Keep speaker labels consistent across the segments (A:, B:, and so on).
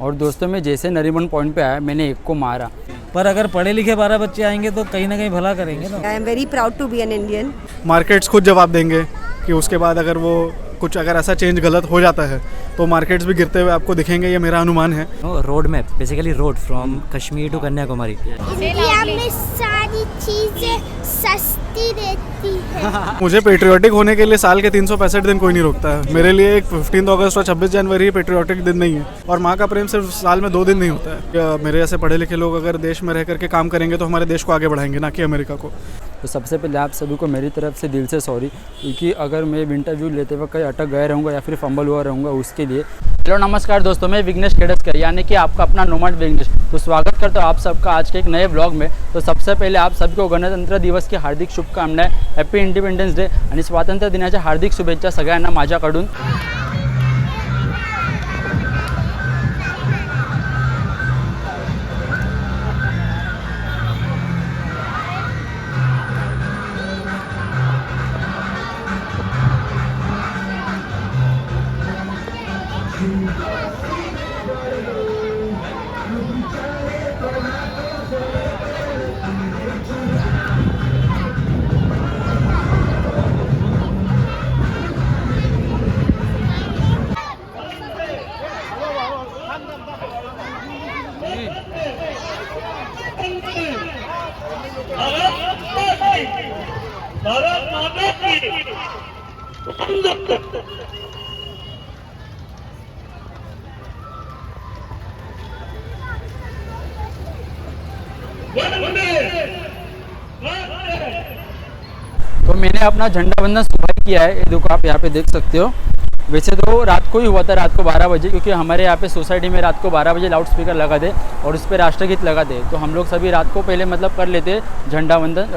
A: और दोस्तों में जैसे नरीमन पॉइंट पे आया मैंने एक को मारा।
B: पर अगर पढ़े लिखे 12 बच्चे आएंगे तो कहीं ना कहीं भला करेंगे ना।
C: I am very proud to be an Indian.
D: Markets खुद जवाब देंगे कि उसके बाद अगर वो कुछ अगर ऐसा चेंज गलत हो जाता है तो मार्केट्स भी गिरते हुए आपको दिखेंगे, ये मेरा अनुमान है।
E: Road map basically road from Kashmir to Kanyakumari.
F: India में सारी चीजें सस्ती रहती है।
D: मुझे पेट्रियाटिक होने के लिए साल के 365 दिन कोई नहीं रोकता है। मेरे लिए एक 15 अगस्त और 26 जनवरी पेट्रियाटिक दिन नहीं है। और माँ का प्रेम सिर्फ साल में 2 दिन नहीं होता है। मेरे जैसे पढ़े लिखे लोग अगर देश में रह करके काम करेंगे तो हमारे देश को आगे बढ़ाएंगे, ना कि अमेरिका को।
A: तो सबसे पहले आप सभी को मेरी तरफ से दिल से सॉरी, क्योंकि अगर मैं इंटरव्यू लेते वक्त कहीं अटक गया रहूँगा या फिर फंबल हुआ रहूँगा उसके लिए। हेलो नमस्कार दोस्तों, मैं विघ्नेश खेड़सकर यानी कि आपका अपना नोमैड विघ्नेश। तो स्वागत करता हूँ आप सबका आज के एक नए ब्लॉग में। तो सबसे पहले आप सबको गणतंत्र दिवस की हार्दिक शुभकामनाएं, हॅपी इंडिपेंडन्स डे आणि स्वातंत्र्य दिनाच्या हार्दिक शुभेच्छा सगळ्यांना माझ्याकडून। तो मैंने अपना झंडा वंदन सुबह किया है, ये देखो आप यहाँ पे देख सकते हो। वैसे तो रात को ही हुआ था, रात को 12 बजे, क्योंकि हमारे यहाँ पे सोसाइटी में रात को 12 बजे लाउड स्पीकर लगा दे और उस पर राष्ट्रगीत लगा दे। तो हम लोग सभी रात को पहले मतलब कर लेते झंडा वंदन,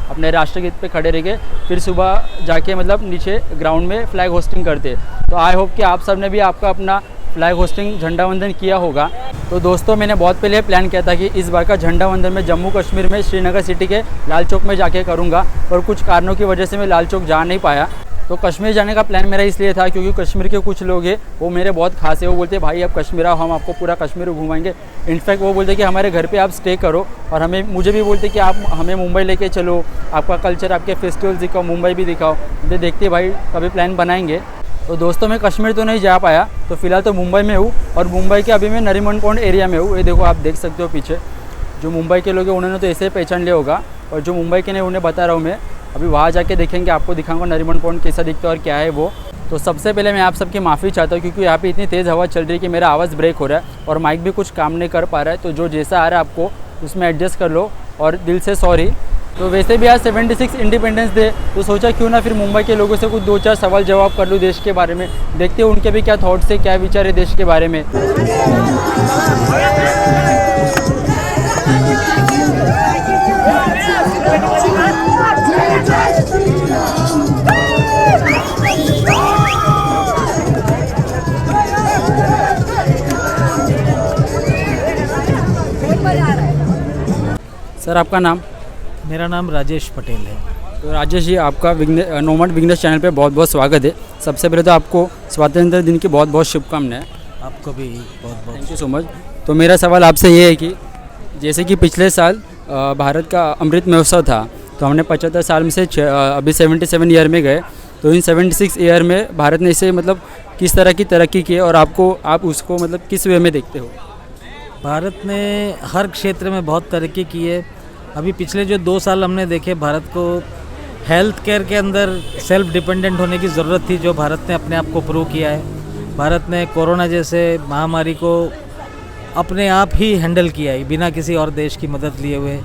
A: अपने राष्ट्रगीत पे खड़े रह के, फिर सुबह जाके मतलब नीचे ग्राउंड में फ्लैग होस्टिंग करते। तो आई होप कि आप सब ने भी आपका अपना फ्लैग होस्टिंग झंडा वंदन किया होगा। तो दोस्तों मैंने बहुत पहले प्लान किया था कि इस बार का झंडा वंदन मैं जम्मू कश्मीर में श्रीनगर सिटी के लाल चौक में जाके करूँगा, और कुछ कारणों की वजह से मैं लाल चौक जा नहीं पाया। तो कश्मीर जाने का प्लान मेरा इसलिए था क्योंकि कश्मीर के कुछ लोग हैं वो मेरे बहुत खास है। वो बोलते भाई आप कश्मीर आओ, हम आपको पूरा कश्मीर घुमाएंगे। इनफैक्ट वो बोलते कि हमारे घर पे आप स्टे करो, और मुझे भी बोलते कि आप हमें मुंबई लेके चलो, आपका कल्चर, आपके फेस्टिवल्स दिखाओ, मुंबई भी दिखाओ। मुझे देखते भाई कभी प्लान बनाएंगे। तो दोस्तों मैं कश्मीर तो नहीं जा पाया, तो फिलहाल तो मुंबई में हूँ, और मुंबई के अभी मैं नरीमन पॉइंट एरिया में हूँ। ये देखो आप देख सकते हो पीछे, जो मुंबई के लोग हैं उन्होंने तो ऐसे ही पहचान लिया होगा, और जो मुंबई के नहीं उन्हें बता रहा हूँ मैं। अभी वहाँ जाके देखेंगे, आपको दिखाऊंगा नरीमन पॉइंट कैसा दिखता है और क्या है वो। तो सबसे पहले मैं आप सबकी माफ़ी चाहता हूँ, क्योंकि यहाँ पे इतनी तेज़ हवा चल रही है कि मेरा आवाज़ ब्रेक हो रहा है और माइक भी कुछ काम नहीं कर पा रहा है। तो जो जैसा आ रहा है आपको उसमें एडजस्ट कर लो, और दिल से सॉरी। तो वैसे भी आज 76 इंडिपेंडेंस डे, तो सोचा क्यों ना फिर मुंबई के लोगों से कुछ 2-4 सवाल जवाब कर लूँ देश के बारे में। देखते हैं उनके भी क्या थॉट्स है, क्या विचार है देश के बारे में। सर आपका नाम?
B: मेरा नाम राजेश पटेल है।
A: तो राजेश जी, आपका नोमैड विघ्नेश चैनल पे बहुत बहुत स्वागत है। सबसे पहले तो आपको स्वतंत्रता दिन की बहुत बहुत शुभकामनाएं।
B: आपको भी बहुत बहुत
A: थैंक यू सो मच। तो मेरा सवाल आपसे ये है कि जैसे कि पिछले साल भारत का अमृत महोत्सव था, तो हमने 75 साल में से अभी 77 ईयर में गए। तो इन 76 ईयर में भारत ने इसे मतलब किस तरह की तरक्की की है, और आप उसको मतलब किस वे में देखते हो?
B: भारत ने हर क्षेत्र में बहुत तरक्की की है। अभी पिछले जो 2 साल हमने देखे, भारत को हेल्थ केयर के अंदर सेल्फ डिपेंडेंट होने की ज़रूरत थी, जो भारत ने अपने आप को प्रूव किया है। भारत ने कोरोना जैसे महामारी को अपने आप ही हैंडल किया है, बिना किसी और देश की मदद लिए हुए।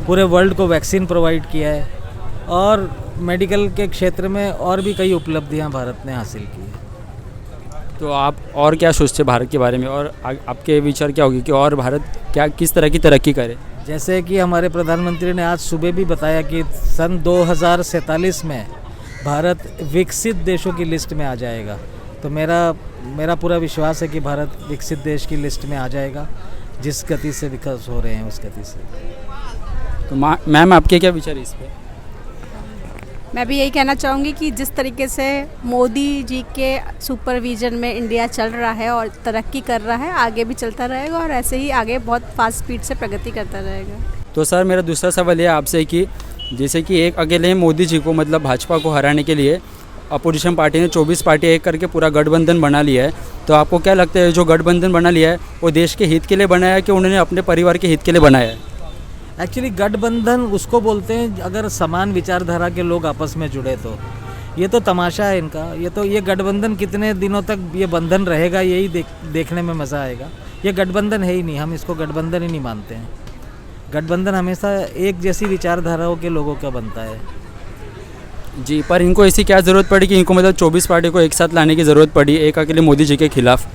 B: पूरे वर्ल्ड को वैक्सीन प्रोवाइड किया है, और मेडिकल के क्षेत्र में और भी कई उपलब्धियां भारत ने हासिल की है।
A: तो आप और क्या सोचते हैं भारत के बारे में, और आपके विचार क्या होगी कि और भारत क्या किस तरह की तरक्की करे?
B: जैसे कि हमारे प्रधानमंत्री ने आज सुबह भी बताया कि सन 2047 में भारत विकसित देशों की लिस्ट में आ जाएगा। तो मेरा पूरा विश्वास है कि भारत विकसित देश की लिस्ट में आ जाएगा, जिस गति से विकास हो रहे हैं उस गति से।
A: तो मैम आपके क्या विचार इस पर?
C: मैं भी यही कहना चाहूँगी कि जिस तरीके से मोदी जी के सुपरविजन में इंडिया चल रहा है और तरक्की कर रहा है, आगे भी चलता रहेगा और ऐसे ही आगे बहुत फास्ट स्पीड से प्रगति करता रहेगा।
A: तो सर मेरा दूसरा सवाल ये आपसे कि जैसे कि एक अकेले मोदी जी को मतलब भाजपा को हराने के लिए अपोजिशन पार्टी ने 24 पार्टी एक करके पूरा गठबंधन बना लिया है, तो आपको क्या लगता है जो गठबंधन बना लिया है वो देश के हित के लिए बनाया है कि उन्होंने अपने परिवार के हित के लिए बनाया है?
B: एक्चुअली गठबंधन उसको बोलते हैं अगर समान विचारधारा के लोग आपस में जुड़े तो। ये तो तमाशा है इनका। ये गठबंधन कितने दिनों तक ये बंधन रहेगा यही देखने में मज़ा आएगा। ये गठबंधन है ही नहीं, हम इसको गठबंधन ही नहीं मानते हैं। गठबंधन हमेशा एक जैसी विचारधाराओं के लोगों का बनता है।
A: जी, पर इनको ऐसी क्या ज़रूरत पड़ी कि इनको मतलब 24 पार्टी को एक साथ लाने की ज़रूरत पड़ी एक अकेले मोदी जी के खिलाफ?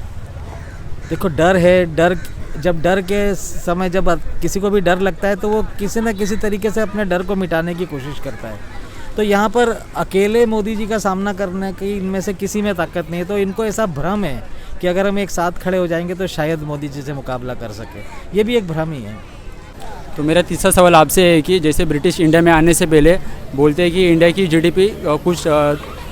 B: देखो डर है, जब डर के समय जब किसी को भी डर लगता है तो वो किसी न किसी तरीके से अपने डर को मिटाने की कोशिश करता है। तो यहाँ पर अकेले मोदी जी का सामना करने की इनमें से किसी में ताकत नहीं है, तो इनको ऐसा भ्रम है कि अगर हम एक साथ खड़े हो जाएंगे तो शायद मोदी जी से मुकाबला कर सके। ये भी एक भ्रम ही है।
A: तो मेरा तीसरा सवाल आपसे है कि जैसे ब्रिटिश इंडिया में आने से पहले बोलते हैं कि इंडिया की जीडीपी कुछ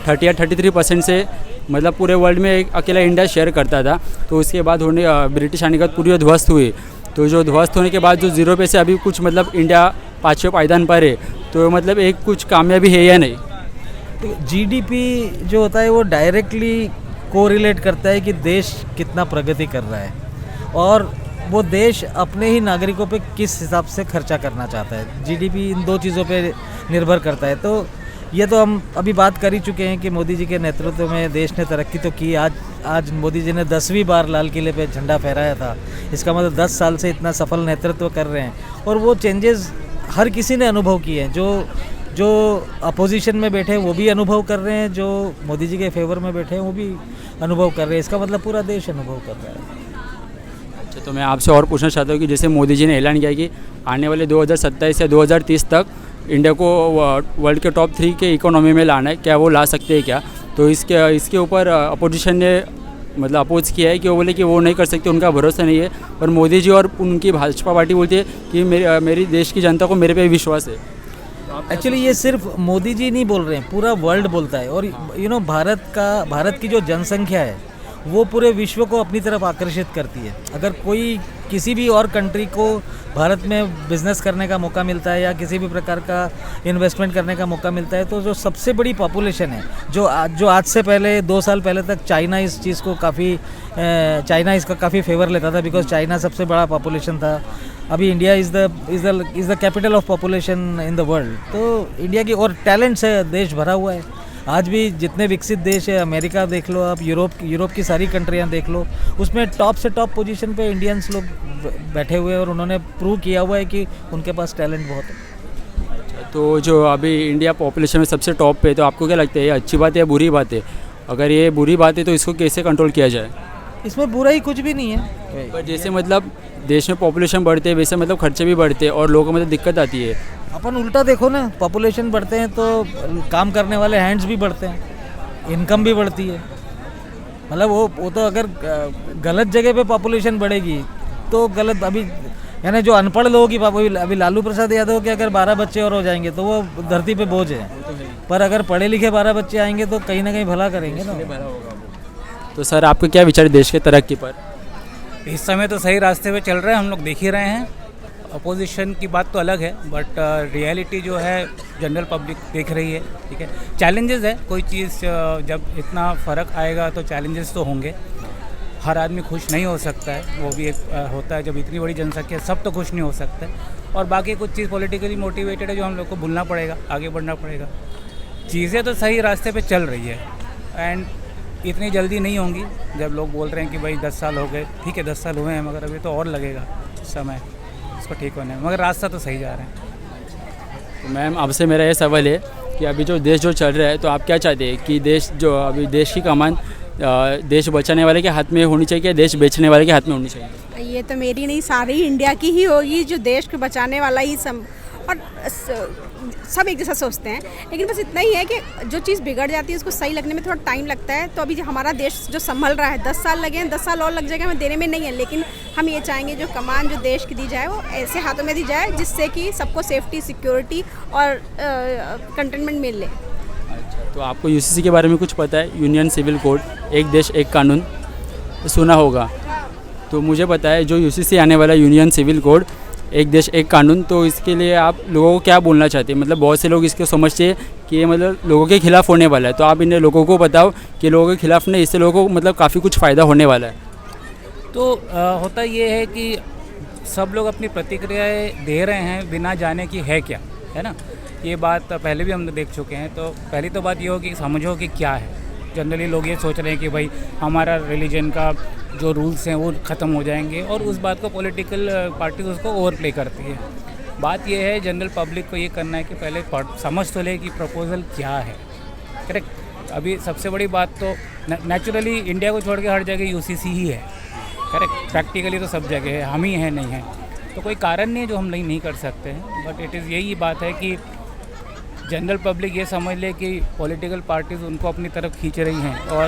A: 30 या 33% से मतलब पूरे वर्ल्ड में एक अकेला इंडिया शेयर करता था। तो उसके बाद ब्रिटिश आने के बाद पूरी ध्वस्त हुई। तो जो ध्वस्त होने के बाद जो 0 पे से अभी कुछ मतलब इंडिया 5वें पायदान पर है, तो मतलब एक कुछ कामयाबी है या नहीं?
B: तो जीडीपी जो होता है वो डायरेक्टली कोरिलेट करता है कि देश कितना प्रगति कर रहा है और वो देश अपने ही नागरिकों पे किस हिसाब से खर्चा करना चाहता है। जीडीपी इन दो चीज़ों पे निर्भर करता है। तो ये तो हम अभी बात कर ही चुके हैं कि मोदी जी के नेतृत्व में देश ने तरक्की तो की। आज मोदी जी ने 10वीं बार लाल किले पे झंडा फहराया था। इसका मतलब 10 साल से इतना सफल नेतृत्व कर रहे हैं और वो चेंजेस हर किसी ने अनुभव किए हैं। जो अपोजिशन में बैठे हैं वो भी अनुभव कर रहे हैं, जो मोदी जी के फेवर में बैठे हैं वो भी अनुभव कर रहे हैं। इसका मतलब पूरा देश अनुभव कर रहा है।
A: अच्छा, तो मैं आपसे और पूछना चाहता हूँ कि जैसे मोदी जी ने ऐलान किया कि आने वाले 2027 या 2030 तक इंडिया को वर्ल्ड के टॉप 3 के इकोनॉमी में लाना है, क्या वो ला सकते हैं क्या? तो इसके ऊपर अपोजिशन ने मतलब अपोज किया है कि वो बोले कि वो नहीं कर सकते, उनका भरोसा नहीं है। पर मोदी जी और उनकी भाजपा पार्टी बोलती है कि मेरी देश की जनता को मेरे पे विश्वास है।
B: एक्चुअली ये सिर्फ मोदी जी नहीं बोल रहे हैं, पूरा वर्ल्ड बोलता है। और भारत की जो जनसंख्या है वो पूरे विश्व को अपनी तरफ आकर्षित करती है। अगर कोई किसी भी और कंट्री को भारत में बिजनेस करने का मौका मिलता है या किसी भी प्रकार का इन्वेस्टमेंट करने का मौका मिलता है, तो जो सबसे बड़ी पॉपुलेशन है जो आज से पहले 2 साल पहले तक चाइना इस चीज़ को चाइना इसका काफ़ी फेवर लेता था, बिकॉज चाइना सबसे बड़ा पॉपुलेशन था। अभी India is the capital of population in the world. तो इंडिया की और टैलेंट से देश भरा हुआ है। आज भी जितने विकसित देश है, अमेरिका देख लो आप, यूरोप की सारी कंट्रियां देख लो, उसमें टॉप से टॉप पोजीशन पे इंडियंस लोग बैठे हुए हैं और उन्होंने प्रूव किया हुआ है कि उनके पास टैलेंट बहुत है।
A: तो जो अभी इंडिया पॉपुलेशन में सबसे टॉप पे, तो आपको क्या लगता है ये अच्छी बात है या बुरी बात है? अगर ये बुरी बात है तो इसको कैसे कंट्रोल किया जाए?
B: इसमें बुरा ही कुछ भी नहीं है।
A: पर जैसे मतलब देश में पॉपुलेशन बढ़ते हैं वैसे मतलब खर्चे भी बढ़ते हैं और लोगों को मतलब दिक्कत आती है।
B: अपन उल्टा देखो ना, पॉपुलेशन बढ़ते हैं तो काम करने वाले हैंड्स भी बढ़ते हैं, इनकम भी बढ़ती है। मतलब वो तो अगर गलत जगह पे पॉपुलेशन बढ़ेगी तो गलत, अभी यानी जो अनपढ़ लोगों की अभी लालू प्रसाद यादव के अगर 12 बच्चे और हो जाएंगे तो वो धरती पे बोझ है। पर अगर पढ़े लिखे 12 बच्चे आएंगे तो कहीं ना कहीं भला करेंगे ना।
A: तो सर आपके क्या विचार देश के तरक्की पर?
G: इस समय तो सही रास्ते पे चल रहे हैं, हम लोग देख ही रहे हैं। अपोजिशन की बात तो अलग है, बट रियलिटी जो है जनरल पब्लिक देख रही है। ठीक है, चैलेंजेस है, कोई चीज़ जब इतना फ़र्क आएगा तो चैलेंजेस तो होंगे। हर आदमी खुश नहीं हो सकता है, वो भी एक होता है। जब इतनी बड़ी जनसंख्या, सब तो खुश नहीं हो सकते। और बाकी कुछ चीज़ पॉलिटिकली मोटिवेटेड है जो हम लोग को भूलना पड़ेगा, आगे बढ़ना पड़ेगा। चीज़ें तो सही रास्ते पे चल रही है एंड इतनी जल्दी नहीं होंगी। जब लोग बोल रहे हैं कि भाई 10 साल हो गए, ठीक है 10 साल हुए हैं, मगर अभी तो और लगेगा समय इसको ठीक होने में, मगर रास्ता तो सही जा रहा है।
A: तो मैम आपसे मेरा ये सवाल है कि अभी जो देश जो चल रहा है, तो आप क्या चाहते हैं कि देश की कमान देश बचाने वाले के हाथ में होनी चाहिए या देश बेचने वाले के हाथ में होनी चाहिए?
C: ये तो मेरी नहीं, सारी इंडिया की ही होगी, जो देश को बचाने वाला ही और सब एक जैसा सोचते हैं। लेकिन बस इतना ही है कि जो चीज़ बिगड़ जाती है उसको सही लगने में थोड़ा टाइम लगता है। तो अभी हमारा देश जो संभल रहा है, 10 साल लगे हैं, 10 साल और लग जाएगा, हमें देने में नहीं है। लेकिन हम ये चाहेंगे जो कमान जो देश की दी जाए वो ऐसे हाथों में दी जाए जिससे कि सबको सेफ्टी, सिक्योरिटी और कंटेनमेंट मिल ले।
A: तो आपको यूसीसी के बारे में कुछ पता है? यूनियन सिविल कोड, एक देश एक कानून, सुना होगा। तो मुझे पता है जो यूसीसी आने वाला यूनियन सिविल कोड, एक देश एक कानून, तो इसके लिए आप लोगों को क्या बोलना चाहते हैं? मतलब बहुत से लोग इसको समझते हैं कि ये मतलब लोगों के खिलाफ़ होने वाला है, तो आप इन लोगों को बताओ कि लोगों के खिलाफ़ नहीं, इससे लोगों को मतलब काफ़ी कुछ फ़ायदा होने वाला है।
G: तो होता ये है कि सब लोग अपनी प्रतिक्रियाएं दे रहे हैं बिना जाने कि है क्या, है ना। ये बात पहले भी हम देख चुके हैं। तो पहली तो बात ये हो कि समझो कि क्या है। जनरली लोग ये सोच रहे हैं कि भाई हमारा रिलीजन का जो रूल्स हैं वो ख़त्म हो जाएंगे, और उस बात को पॉलिटिकल पार्टीज उसको ओवर प्ले करती है। बात ये है जनरल पब्लिक को ये करना है कि पहले समझ तो ले कि प्रपोजल क्या है। करेक्ट। अभी सबसे बड़ी बात तो नेचुरली इंडिया को छोड़ के हर जगह यूसीसी ही है। करेक्ट। प्रैक्टिकली तो सब जगह है, हम ही हैं नहीं हैं, तो कोई कारण नहीं है जो हम नहीं कर सकते हैं। बट इट इज़ यही बात है कि जनरल पब्लिक ये समझ ले कि पॉलिटिकल पार्टीज उनको अपनी तरफ खींच रही हैं और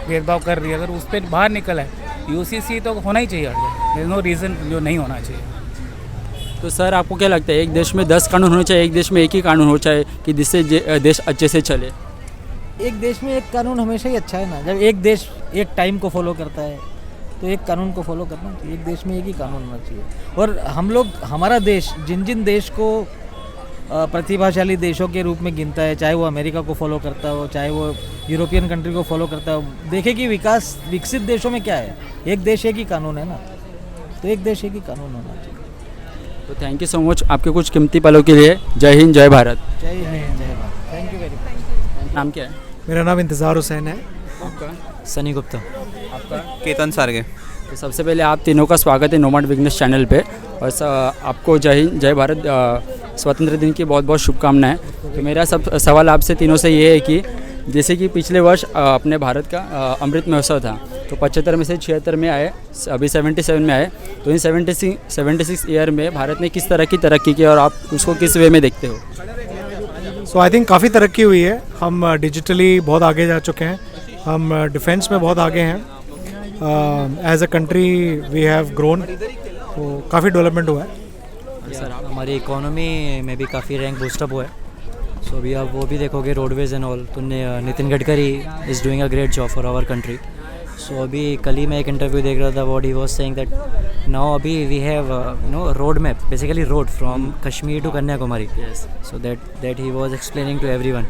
G: भेदभाव कर रही है। अगर उस पर बाहर निकल है यूसीसी तो होना ही चाहिए हर जगह, देयर इज नो रीज़न जो नहीं होना चाहिए।
A: तो सर आपको क्या लगता है, एक देश में 10 कानून होने चाहिए, एक देश में एक ही कानून होना चाहिए कि जिससे देश अच्छे से चले?
B: एक देश में एक कानून हमेशा ही अच्छा है ना। जब एक देश एक टाइम को फॉलो करता है तो एक कानून को फॉलो करना चाहिए। एक देश में एक ही कानून होना चाहिए। और हम लोग, हमारा देश जिन जिन देश को प्रतिभाशाली देशों के रूप में गिनता है, चाहे वो अमेरिका को फॉलो करता हो, चाहे वो यूरोपियन कंट्री को फॉलो करता हो, देखे कि विकसित देशों में क्या है, एक देश एक ही कानून है ना। तो एक देश एक ही कानून होना चाहिए।
A: तो थैंक यू सो मच आपके कुछ कीमती पलों के लिए। जय हिंद, जय भारत।
B: जय हिंद, जय Bharat. Thank you very much.
A: नाम क्या है
H: मेरा नाम इंतज़ार हुसैन है।
A: आपका?
E: सनी गुप्ता।
A: आपका?
I: केतन सारगे।
A: तो सबसे पहले आप तीनों का स्वागत है नोमैड बिजनेस चैनल पे, और आपको जय हिंद, जय भारत, स्वतंत्र दिन की बहुत बहुत शुभकामनाएं। तो मेरा सवाल आपसे तीनों से ये है कि जैसे कि पिछले वर्ष अपने भारत का अमृत महोत्सव था, तो 75 में से 76 में आए, अभी 77 में आए, तो इन 76 ईयर में भारत ने किस तरह की तरक्की की और आप उसको किस वे में देखते हो?
H: सो आई थिंक काफ़ी तरक्की हुई है। हम डिजिटली बहुत आगे जा चुके हैं, हम डिफेंस में बहुत आगे हैं। As a country we have grown, तो काफ़ी डेवलपमेंट हुआ है।
E: सर हमारी इकोनॉमी में भी काफ़ी रैंक बूस्टअप हुआ है। सो अभी आप वो भी देखोगे रोडवेज एंड ऑल, तो Nitin Gadkari is doing a great job for our country. So अभी कल ही मैं एक इंटरव्यू देख रहा था, what he was saying that now अभी we have road map, basically road from Kashmir to Kanyakumari. So that he was explaining to everyone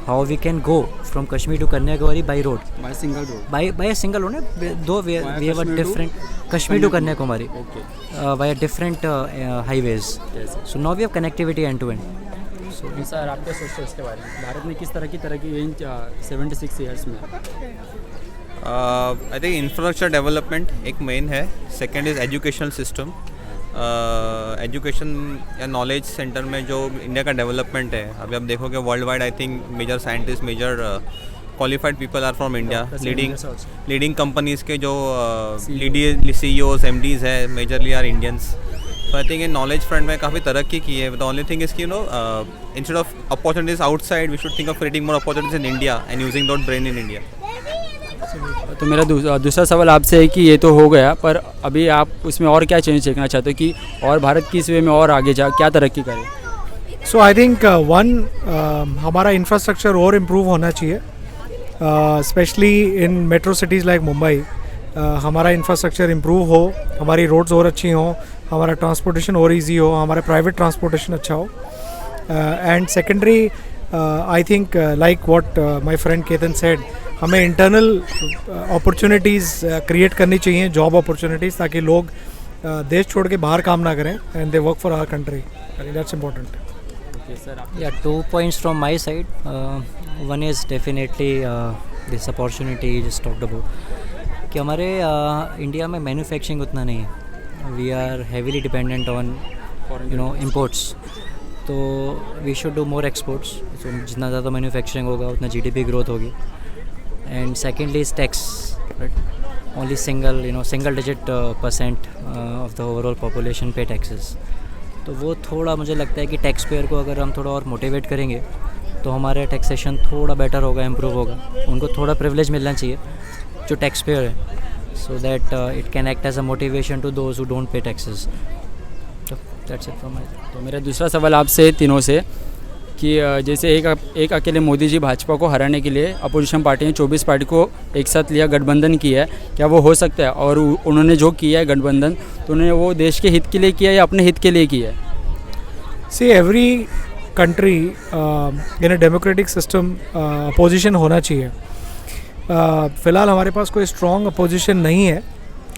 E: how we can go from Kashmir to Kanyakumari by road.
A: By single road?
E: By a single road. Though we have a different Kashmir to Kanyakumari.
A: Okay.
E: By a different highways.
A: Yes.
E: So now we have connectivity end to end.
A: So sir आप क्या सोचते हो इसके बारे में? भारत ने किस तरह की तरक्की इन 76 ईयर्स में?
I: आई थिंक इंफ्रास्ट्रक्चर डेवलपमेंट एक मेन है। Second is educational system. Education या नॉलेज सेंटर में जो इंडिया का डेवलपमेंट है, अभी आप देखोगे world wide I think major scientist, major qualified people are from India. Leading companies के जो CEOs MDs है मेजरली आर इंडियंस। तो I think in knowledge front में काफ़ी तरक्की की है। द ओनली थिंग इज़ कि instead of opportunities outside we should think of creating more opportunities in India and using that brain in India.
A: तो मेरा दूसरा सवाल आपसे है कि ये तो हो गया, पर अभी आप उसमें और क्या चेंज देखना चाहते हो कि और भारत किस वे में और आगे जा क्या तरक्की करे?
H: सो आई थिंक हमारा इंफ्रास्ट्रक्चर और इम्प्रूव होना चाहिए, specially in metro cities like Mumbai. हमारा इंफ्रास्ट्रक्चर इम्प्रूव हो, हमारी रोड्स और अच्छी हों, हमारा ट्रांसपोर्टेशन और ईजी हो, हमारा प्राइवेट ट्रांसपोर्टेशन अच्छा हो। And secondary I think like what my friend Ketan said, हमें इंटरनल अपॉर्चुनिटीज़ क्रिएट करनी चाहिए, जॉब अपॉर्चुनिटीज़, ताकि लोग देश छोड़ के बाहर काम ना करें and they work for our country. That's important.
E: Yeah, 2 points from my side. One is definitely this opportunity you just talked about कि हमारे इंडिया में मैन्युफैक्चरिंग उतना नहीं है। We are heavily dependent on imports. तो we should do more exports. So जितना ज़्यादा manufacturing होगा उतना GDP ग्रोथ होगी। And secondly is tax, only single digit % of the overall population pay taxes. तो वो थोड़ा मुझे लगता है कि टैक्स पेयर को अगर हम थोड़ा और मोटिवेट करेंगे तो हमारा टैक्सेशन थोड़ा बेटर होगा, इम्प्रूव होगा। उनको थोड़ा प्रिविलेज मिलना चाहिए जो टैक्स पेयर है, so that it can act as a motivation to those who don't pay taxes. तो that's it from my side.
A: तो मेरा दूसरा सवाल आपसे तीनों से कि जैसे एक अकेले मोदी जी भाजपा को हराने के लिए अपोजिशन पार्टी ने 24 पार्टी को एक साथ लिया, गठबंधन किया है, क्या वो हो सकता है? और उन्होंने जो किया है गठबंधन, तो उन्होंने वो देश के हित के लिए किया है या अपने हित के लिए किया है?
H: See every country in a democratic system opposition होना चाहिए. फ़िलहाल हमारे पास कोई स्ट्रॉन्ग अपोजिशन नहीं है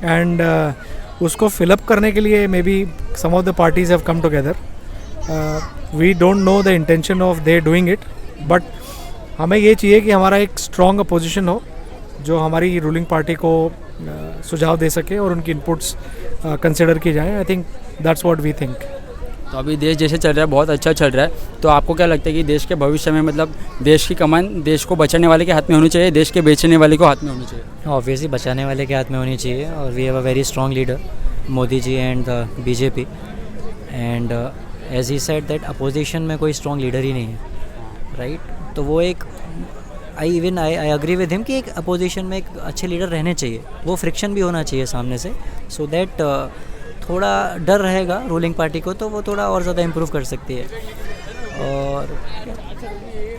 H: एंड उसको फिलअप करने के लिए maybe some of the parties have come together. We don't know the intention of they doing it, but हमें ये चाहिए कि हमारा एक स्ट्रॉन्ग अपोजिशन हो जो हमारी रूलिंग पार्टी को सुझाव दे सके और उनकी इनपुट्स कंसिडर की जाएँ. I think that's what we think.
A: तो अभी देश जैसे चल रहा है बहुत अच्छा चल रहा है, तो आपको क्या लगता है कि देश के भविष्य में मतलब देश की कमान देश को बचाने वाले के हाथ में होनी चाहिए, देश के बेचने वाले को हाथ में होनी चाहिए?
E: ऑब्वियसली बचाने वाले के हाथ में होनी चाहिए, और we have a very strong leader Modi ji and the BJP. And as he said that opposition में कोई स्ट्रॉन्ग लीडर ही नहीं है, राइट? तो वो एक आई अग्री विद हिम कि एक अपोजिशन में एक अच्छे लीडर रहने चाहिए, वो फ्रिक्शन भी होना चाहिए सामने से, सो दैट थोड़ा डर रहेगा रूलिंग पार्टी को, तो वो थोड़ा और ज़्यादा इम्प्रूव कर सकती है. और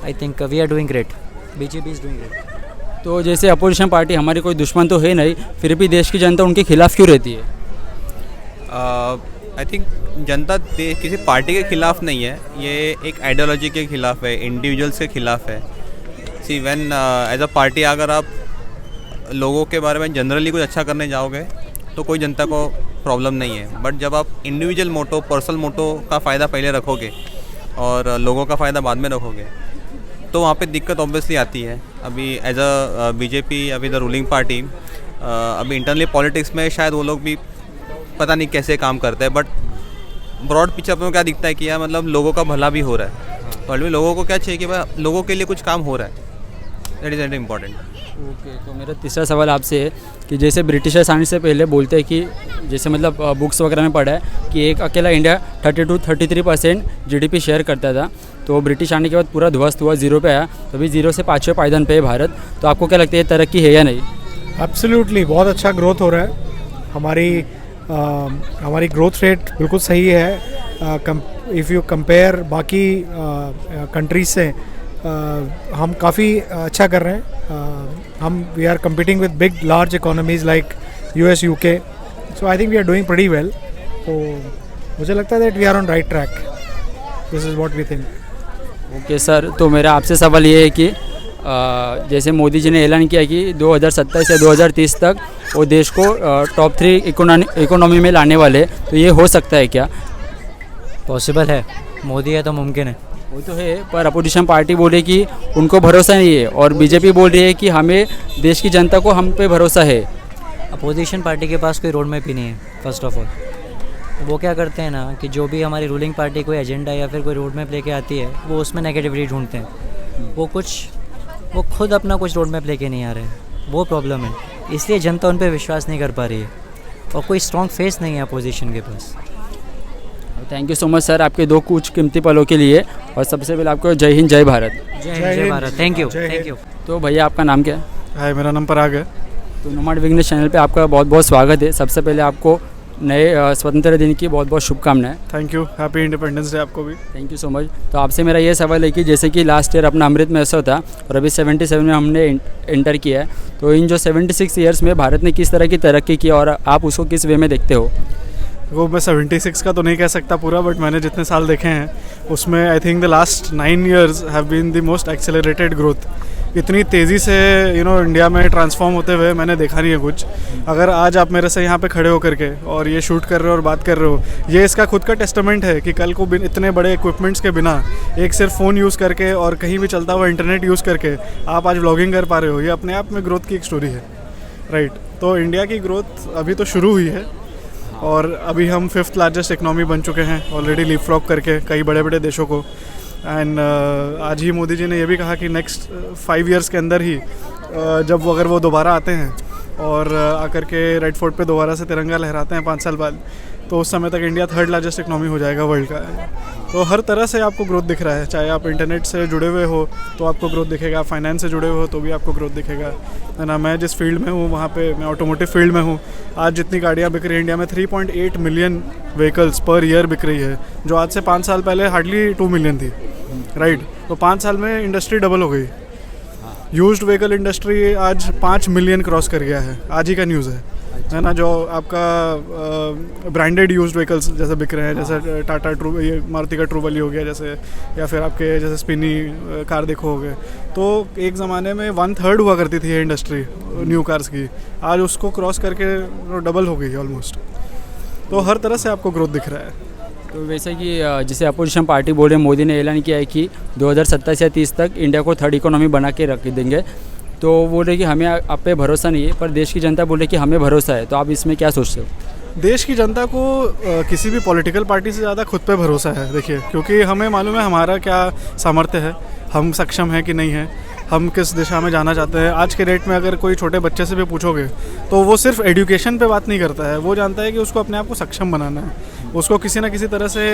E: I think we are doing great, BJP is doing great.
A: तो जैसे अपोजिशन पार्टी हमारी कोई दुश्मन तो है नहीं, फिर भी देश की जनता उनके खिलाफ क्यों रहती है?
I: आई थिंक जनता किसी पार्टी के खिलाफ नहीं है, ये एक आइडियोलॉजी के खिलाफ है, इंडिविजुअल्स के खिलाफ है. See when as a party अगर आप लोगों के बारे में जनरली कुछ अच्छा करने जाओगे तो कोई जनता को प्रॉब्लम नहीं है, बट जब आप इंडिविजुअल मोटो, पर्सनल मोटो का फ़ायदा पहले रखोगे और लोगों का फ़ायदा बाद में रखोगे, तो वहाँ पे दिक्कत ऑब्वियसली आती है. अभी एज अ बीजेपी, अभी द रूलिंग पार्टी, अभी इंटरनली पॉलिटिक्स में शायद वो लोग भी पता नहीं कैसे काम करते हैं, बट ब्रॉड पिक्चर में क्या दिखता है कि यार मतलब लोगों का भला भी हो रहा है, और लोगों को क्या चाहिए कि भाई लोगों के लिए कुछ काम हो रहा है. That is very important.
A: Okay, तो मेरा तीसरा सवाल आपसे है कि जैसे ब्रिटिशर्स आने से पहले बोलते हैं कि जैसे मतलब बुक्स वगैरह में पढ़ा है कि एक अकेला इंडिया 32-33% GDP शेयर करता था, तो ब्रिटिश आने के बाद पूरा ध्वस्त हुआ, ज़ीरो पे आया, तो अभी 0 से 5वें पायदान पे है भारत. तो आपको क्या लगता है ये तरक्की है या नहीं?
H: एब्सोल्युटली बहुत अच्छा ग्रोथ हो रहा है. हमारी ग्रोथ रेट बिल्कुल सही है. इफ़ यू कंपेयर बाकी कंट्रीज से हम काफ़ी अच्छा कर रहे हैं. We are competing with big large economies like US, UK, so I think we are doing pretty well. तो मुझे लगता है that we are on right track. This is what we think.
A: Okay sir, तो मेरा आपसे सवाल ये है कि जैसे मोदी जी ने ऐलान किया कि 2027 या 2030 तक वो देश को टॉप 3 इकोनॉमी में लाने वाले, तो ये हो सकता है क्या?
E: पॉसिबल है, मोदी है तो मुमकिन है.
A: वो तो है, पर अपोजिशन पार्टी बोले कि उनको भरोसा नहीं है, और बीजेपी बोल रही है कि हमें देश की जनता को हम पे भरोसा है.
E: अपोजिशन पार्टी के पास कोई रोड मैप ही नहीं है. फर्स्ट ऑफ ऑल वो क्या करते हैं ना कि जो भी हमारी रूलिंग पार्टी कोई एजेंडा या फिर कोई रोड मैप लेके आती है, वो उसमें नेगेटिविटी ढूंढते हैं. वो खुद अपना कुछ रोड मैप लेके नहीं आ रहे हैं, वो प्रॉब्लम है. इसलिए जनता उन पर विश्वास नहीं कर पा रही है, और कोई स्ट्रॉन्ग फेस नहीं है अपोजिशन के पास.
A: Thank you so much sir आपके दो कुछ कीमती पलों के लिए, और सबसे पहले आपको जय हिंद जय भारत.
E: जय भारत. Thank you.
A: तो भैया आपका नाम क्या है?
D: हाय, मेरा नाम पराग है.
A: तो नोमाड बिजनेस चैनल पे आपका बहुत बहुत स्वागत है. सबसे पहले आपको नए स्वतंत्रता दिन की बहुत बहुत शुभकामनाएं.
D: Thank you. Happy independence day आपको भी.
A: Thank you so much. तो आपसे मेरा ये सवाल है कि जैसे कि लास्ट ईयर अपना अमृत महोत्सव था और अभी 77 में हमने एंटर किया है, तो इन जो 76 ईयर्स में भारत ने किस तरह की तरक्की की और आप उसको किस वे में देखते हो?
D: वो मैं 76 का तो नहीं कह सकता पूरा, बट मैंने जितने साल देखे हैं उसमें I think the last 9 years have been the most accelerated growth. इतनी तेज़ी से इंडिया में ट्रांसफॉर्म होते हुए मैंने देखा नहीं है कुछ. अगर आज आप मेरे से यहाँ पे खड़े होकर के और ये शूट कर रहे हो और बात कर रहे हो, ये इसका खुद का टेस्टामेंट है कि कल को इतने बड़े इक्विपमेंट्स के बिना एक सिर्फ फ़ोन यूज़ करके और कहीं भी चलता हुआ इंटरनेट यूज़ करके आप आज व्लॉगिंग कर पा रहे हो. ये अपने आप में ग्रोथ की एक स्टोरी है, राइट? तो इंडिया की ग्रोथ अभी तो शुरू हुई है, और अभी हम 5th लार्जेस्ट इकनॉमी बन चुके हैं ऑलरेडी, लीपफ्रॉग करके कई बड़े बड़े देशों को. एंड आज ही मोदी जी ने ये भी कहा कि नेक्स्ट 5 years के अंदर ही जब अगर वो दोबारा आते हैं और आकर के रेड फोर्ट पे दोबारा से तिरंगा लहराते हैं 5 साल बाद, तो उस समय तक इंडिया 3rd लार्जेस्ट इकनॉमी हो जाएगा वर्ल्ड का। तो हर तरह से आपको ग्रोथ दिख रहा है, चाहे आप इंटरनेट से जुड़े हुए हो तो आपको ग्रोथ दिखेगा, आप फाइनेंस से जुड़े हुए हो तो भी आपको ग्रोथ दिखेगा, है ना। मैं जिस फील्ड में हूँ वहाँ पे मैं ऑटोमोटिव फील्ड में हूँ। आज जितनी गाड़ियाँ बिक रही है इंडिया में 3.8 मिलियन व्हीकल्स पर ईयर बिक रही है, जो आज से 5 साल पहले हार्डली 2 मिलियन थी, राइट। तो 5 साल में इंडस्ट्री डबल हो गई। यूज्ड व्हीकल इंडस्ट्री आज 5 मिलियन क्रॉस कर गया है, आज ही का न्यूज़ है ना। जो आपका ब्रांडेड यूज्ड व्हीकल्स जैसे बिक रहे हैं, जैसे टाटा ट्रू, ये मारुति का ट्रूवली हो गया जैसे, या फिर आपके जैसे स्पिनी कार देखो हो गए, तो एक ज़माने में 1/3 हुआ करती थी ये इंडस्ट्री न्यू कार्स की, आज उसको क्रॉस करके डबल हो गई ऑलमोस्ट। तो हर तरह से आपको ग्रोथ दिख रहा है।
A: तो वैसे कि जैसे अपोजिशन पार्टी बोल रहे हैं, मोदी ने ऐलान किया है कि 2027 या 30 तक इंडिया को 3rd इकोनॉमी बना के रख देंगे, तो बोल रहे कि हमें आप पे भरोसा नहीं है, पर देश की जनता बोल रही कि हमें भरोसा है। तो आप इसमें क्या सोचते हो?
D: देश की जनता को किसी भी पॉलिटिकल पार्टी से ज़्यादा खुद पे भरोसा है, देखिए, क्योंकि हमें मालूम है हमारा क्या सामर्थ्य है, हम सक्षम हैं कि नहीं है, हम किस दिशा में जाना चाहते हैं। आज के डेट में अगर कोई छोटे बच्चे से भी पूछोगे तो वो सिर्फ एजुकेशन पे बात नहीं करता है, वो जानता है कि उसको अपने आप को सक्षम बनाना है, उसको किसी ना किसी तरह से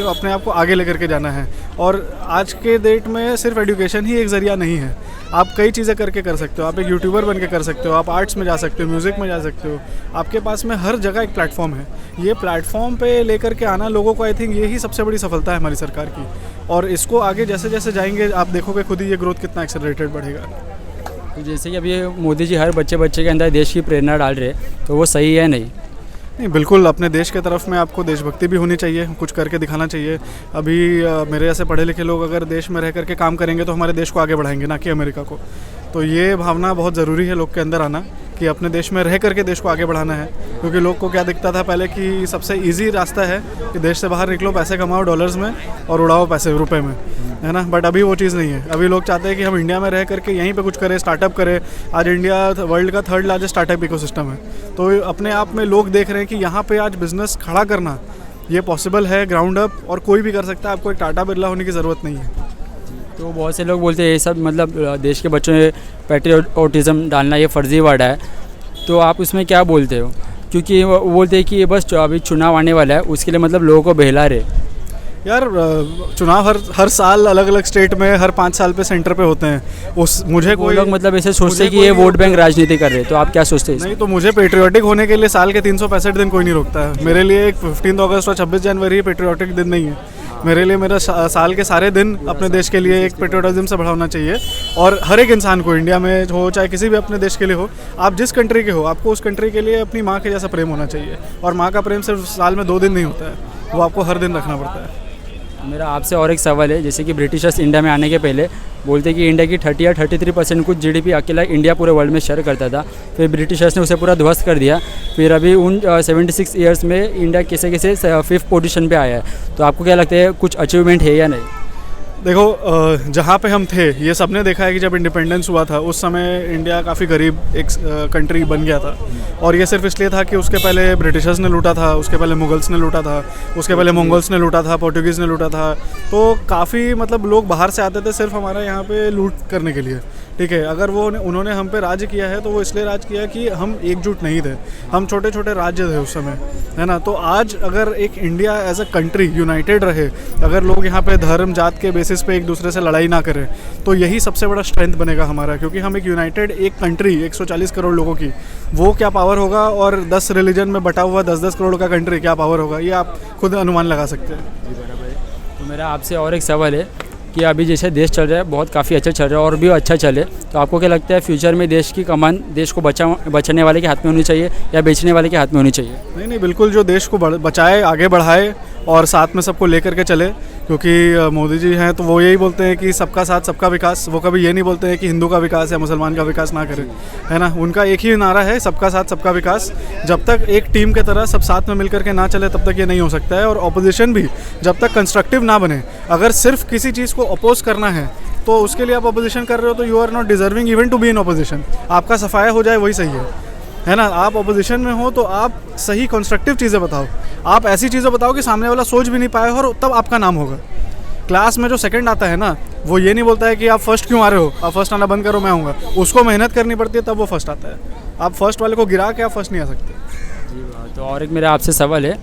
D: अपने आप को आगे लेकर के जाना है। और आज के डेट में सिर्फ एजुकेशन ही एक ज़रिया नहीं है, आप कई चीज़ें करके कर सकते हो। आप एक यूट्यूबर बन के कर सकते हो, आप आर्ट्स में जा सकते हो, म्यूज़िक में जा सकते हो, आपके पास में हर जगह एक प्लेटफॉर्म है। ये प्लेटफॉर्म पे लेकर के आना लोगों को, आई थिंक यही सबसे बड़ी सफलता है हमारी सरकार की। और इसको आगे जैसे जैसे जाएंगे आप देखोगे खुद ही ये ग्रोथ कितना एक्सेलरेटेड बढ़ेगा।
A: तो जैसे कि अभी मोदी जी हर बच्चे के अंदर देश की प्रेरणा डाल रहे हैं, तो वो सही है नहीं?
D: नहीं, बिल्कुल अपने देश के तरफ में आपको देशभक्ति भी होनी चाहिए, कुछ करके दिखाना चाहिए। अभी मेरे जैसे पढ़े लिखे लोग अगर देश में रह करके काम करेंगे तो हमारे देश को आगे बढ़ाएंगे, ना कि अमेरिका को। तो ये भावना बहुत ज़रूरी है लोग के अंदर आना कि अपने देश में रह करके देश को आगे बढ़ाना है। क्योंकि लोग को क्या दिखता था पहले कि सबसे ईजी रास्ता है कि देश से बाहर निकलो, पैसे कमाओ डॉलर्स में और उड़ाओ पैसे रुपए में, है ना। बट अभी वो चीज़ नहीं है। अभी लोग चाहते हैं कि हम इंडिया में रह करके यहीं पे कुछ करें, स्टार्टअप करें। आज इंडिया वर्ल्ड का 3rd लार्जेस्ट स्टार्टअप इकोसिस्टम है, तो अपने आप में लोग देख रहे हैं कि यहाँ पे आज बिज़नेस खड़ा करना ये पॉसिबल है, ग्राउंड अप, और कोई भी कर सकता है, आपको एक टाटा बिरला होने की ज़रूरत नहीं है।
A: तो बहुत से लोग बोलते हैं ये सब मतलब देश के बच्चों में पैट्रियोटिज़म डालना ये फर्जीवाड़ा है, तो आप उसमें क्या बोलते हो? क्योंकि वो बोलते हैं कि ये बस अभी चुनाव आने वाला है, उसके लिए मतलब लोगों को बहला रहे।
D: यार चुनाव हर साल अलग अलग स्टेट में हर 5 साल पे सेंटर पे होते हैं। मुझे कोई
A: लोग मतलब ऐसे सोचते हैं कि ये वोट बैंक राजनीति कर रहे हैं, तो आप क्या सोचते हैं?
D: नहीं, तो मुझे पेट्रियाटिक होने के लिए साल के 365 दिन कोई नहीं रोकता है। मेरे लिए एक 15 अगस्त और 26 जनवरी पेट्रियाटिक दिन नहीं है। मेरे लिए मेरा साल के सारे दिन अपने देश के लिए एक पेट्रियोटिज्म से बढ़ाना चाहिए। और हर एक इंसान को, इंडिया में हो चाहे किसी भी अपने देश के लिए हो, आप जिस कंट्री के हो, आपको उस कंट्री के लिए अपनी माँ के जैसा प्रेम होना चाहिए। और माँ का प्रेम सिर्फ साल में 2 दिन नहीं होता है, वो आपको हर दिन रखना पड़ता है।
A: मेरा आपसे और एक सवाल है, जैसे कि ब्रिटिशर्स इंडिया में आने के पहले बोलते कि इंडिया की 30 या 33% कुछ जीडीपी अकेला इंडिया पूरे वर्ल्ड में शेयर करता था, फिर ब्रिटिशर्स ने उसे पूरा ध्वस्त कर दिया। फिर अभी उन 76 ईयर्स में इंडिया कैसे 5th पोजीशन पे आया है। तो आपको क्या लगता है कुछ अचीवमेंट है या नहीं?
D: देखो, जहाँ पे हम थे ये सबने देखा है कि जब इंडिपेंडेंस हुआ था उस समय इंडिया काफ़ी गरीब एक कंट्री बन गया था। और ये सिर्फ इसलिए था कि उसके पहले ब्रिटिशर्स ने लूटा था, उसके पहले मुगल्स ने लूटा था, उसके पहले मंगोल्स ने लूटा था, पोर्टुगीज़ ने लूटा था। तो काफ़ी मतलब लोग बाहर से आते थे सिर्फ हमारे यहाँ पे लूट करने के लिए, ठीक है। अगर वो उन्होंने हम पे राज किया है तो वो इसलिए राज किया कि हम एकजुट नहीं थे, हम छोटे छोटे राज्य थे उस समय, है ना। तो आज अगर एक India as a country united रहे, अगर लोग यहाँ पे धर्म जात के बेसिस पे एक दूसरे से लड़ाई ना करें, तो यही सबसे बड़ा स्ट्रेंथ बनेगा हमारा। क्योंकि हम एक यूनाइटेड एक कंट्री 140 करोड़ लोगों की, वो क्या पावर होगा, और 10 रिलीजन में बटा हुआ 10-10 करोड़ का कंट्री क्या पावर होगा, ये आप खुद अनुमान लगा सकते हैं।
A: जी बराबर है। तो मेरा आपसे और एक सवाल है कि अभी जैसे देश चल रहा है बहुत काफ़ी अच्छा चल रहा है और भी अच्छा चले, तो आपको क्या लगता है फ्यूचर में देश की कमान देश को बचाने वाले के हाथ में होनी चाहिए या बेचने वाले के हाथ में होनी चाहिए?
D: नहीं, बिल्कुल जो देश को बचाए, आगे बढ़ाए और साथ में सबको लेकर के चले। क्योंकि मोदी जी हैं तो वो यही बोलते हैं कि सबका साथ सबका विकास। वो कभी ये नहीं बोलते हैं कि हिंदू का विकास या मुसलमान का विकास ना करें, है ना। उनका एक ही नारा है, सबका साथ सबका विकास। जब तक एक टीम के तरह सब साथ में मिलकर के ना चले तब तक ये नहीं हो सकता है। और ऑपोजिशन भी जब तक कंस्ट्रक्टिव ना बने, अगर सिर्फ किसी चीज़ को अपोज करना है तो उसके लिए आप अपोजिशन कर रहे हो तो you are not deserving even to be in opposition. आपका सफाया हो जाए वही सही है ना। आप अपोजिशन में हो तो आप सही कंस्ट्रक्टिव चीज़ें बताओ, आप ऐसी चीज़ें बताओ कि सामने वाला सोच भी नहीं पाए और तब आपका नाम होगा। क्लास में जो सेकंड आता है ना, वो ये नहीं बोलता है कि आप फर्स्ट क्यों आ रहे हो, आप फर्स्ट आना बंद करो मैं आऊँगा। उसको मेहनत करनी पड़ती है तब वो फर्स्ट आता है। आप फर्स्ट वाले को गिरा के आप फर्स्ट नहीं आ सकते।
A: जी, तो और एक मेरा आपसे सवाल है